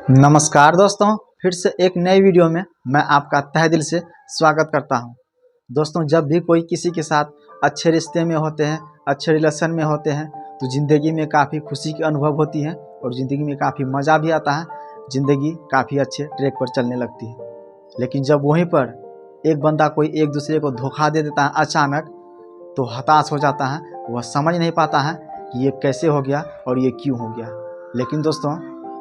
नमस्कार दोस्तों, फिर से एक नई वीडियो में मैं आपका तहे दिल से स्वागत करता हूं। दोस्तों, जब भी कोई किसी के साथ अच्छे रिश्ते में होते हैं, अच्छे रिलेशन में होते हैं, तो ज़िंदगी में काफ़ी खुशी की अनुभव होती है और ज़िंदगी में काफ़ी मज़ा भी आता है। ज़िंदगी काफ़ी अच्छे ट्रैक पर चलने लगती है। लेकिन जब वहीं पर एक बंदा कोई एक दूसरे को धोखा दे देता है अचानक, तो हताश हो जाता है। वह समझ नहीं पाता है कि ये कैसे हो गया और ये क्यों हो गया। लेकिन दोस्तों,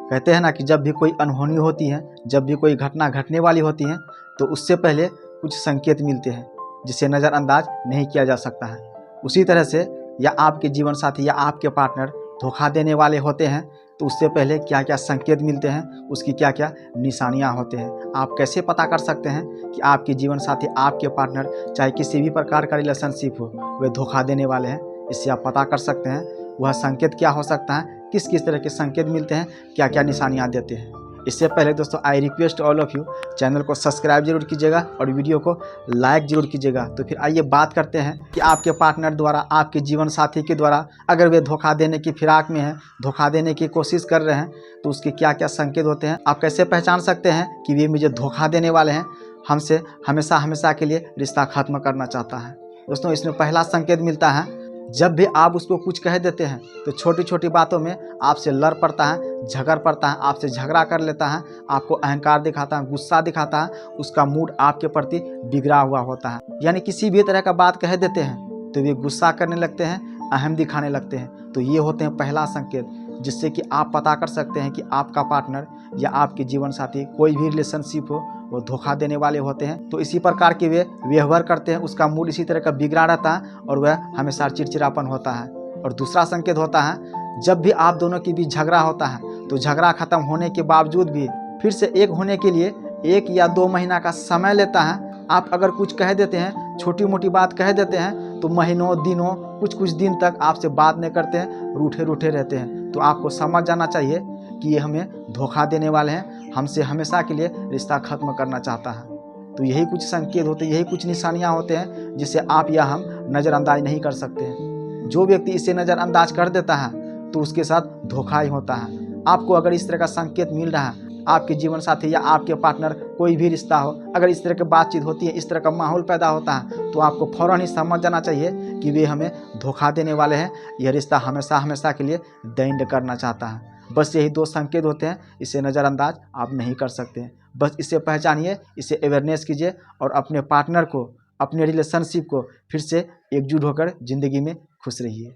कहते हैं ना कि जब भी कोई अनहोनी होती है, जब भी कोई घटना घटने वाली होती है, तो उससे पहले कुछ संकेत मिलते हैं जिसे नज़रअंदाज नहीं किया जा सकता है। उसी तरह से या आपके जीवन साथी या आपके पार्टनर धोखा देने वाले होते हैं, तो उससे पहले क्या क्या संकेत मिलते हैं, उसकी क्या क्या निशानियां होते हैं, आप कैसे पता कर सकते हैं कि आपके जीवन साथी, आपके पार्टनर, चाहे किसी भी प्रकार का रिलेशनशिप हो, वे धोखा देने वाले हैं। इससे आप पता कर सकते हैं वह संकेत क्या हो सकता है, किस किस तरह के संकेत मिलते हैं, क्या क्या निशानियां देते हैं। इससे पहले दोस्तों, I request all of you, channel को सब्सक्राइब जरूर कीजिएगा और वीडियो को लाइक जरूर कीजिएगा। तो फिर आइए बात करते हैं कि आपके पार्टनर द्वारा, आपके जीवन साथी के द्वारा अगर वे धोखा देने की फिराक में हैं, धोखा देने की कोशिश कर रहे हैं, तो उसके क्या क्या संकेत होते हैं, आप कैसे पहचान सकते हैं कि वे मुझे धोखा देने वाले हैं, हमसे हमेशा हमेशा के लिए रिश्ता खत्म करना चाहता है। दोस्तों, इसमें पहला संकेत मिलता है, जब भी आप उसको कुछ कह देते हैं तो छोटी छोटी बातों में आपसे लड़ पड़ता है, झगड़ पड़ता है, आपसे झगड़ा कर लेता है, आपको अहंकार दिखाता है, गुस्सा दिखाता है, उसका मूड आपके प्रति बिगड़ा हुआ होता है। यानी किसी भी तरह का बात कह देते हैं तो वे गुस्सा करने लगते हैं, अहम दिखाने लगते हैं। तो ये होते हैं पहला संकेत, जिससे कि आप पता कर सकते हैं कि आपका पार्टनर या आपके जीवन साथी, कोई भी रिलेशनशिप हो, वो धोखा देने वाले होते हैं। तो इसी प्रकार के वे व्यवहार करते हैं, उसका मूड इसी तरह का बिगड़ा रहता है और वह हमेशा चिड़चिड़ापन होता है। और दूसरा संकेत होता है, जब भी आप दोनों के बीच झगड़ा होता है तो झगड़ा खत्म होने के बावजूद भी फिर से एक होने के लिए 1 या 2 महीना का समय लेता है। आप अगर कुछ कह देते हैं, छोटी मोटी बात कह देते हैं, तो महीनों, दिनों, कुछ दिन तक आपसे बात नहीं करते हैं, रूठे रूठे रहते हैं। तो आपको समझ जाना चाहिए कि ये हमें धोखा देने वाले हैं, हमसे हमेशा के लिए रिश्ता खत्म करना चाहता है। तो यही कुछ संकेत होते हैं, यही कुछ निशानियां होते हैं जिसे आप या हम नज़रअंदाज नहीं कर सकते हैं। जो व्यक्ति इसे नज़रअंदाज कर देता है तो उसके साथ धोखा ही होता है। आपको अगर इस तरह का संकेत मिल रहा है, आपके जीवन साथी या आपके पार्टनर, कोई भी रिश्ता हो, अगर इस तरह की बातचीत होती है, इस तरह का माहौल पैदा होता है, तो आपको फ़ौरन ही समझ जाना चाहिए कि वे हमें धोखा देने वाले हैं। यह रिश्ता हमेशा हमेशा के लिए द करना चाहता है। बस यही 2 संकेत होते हैं, इसे नज़रअंदाज आप नहीं कर सकते हैं। बस इसे पहचानिए, इसे अवेयरनेस कीजिए और अपने पार्टनर को, अपने रिलेशनशिप को फिर से एकजुट होकर ज़िंदगी में खुश रहिए।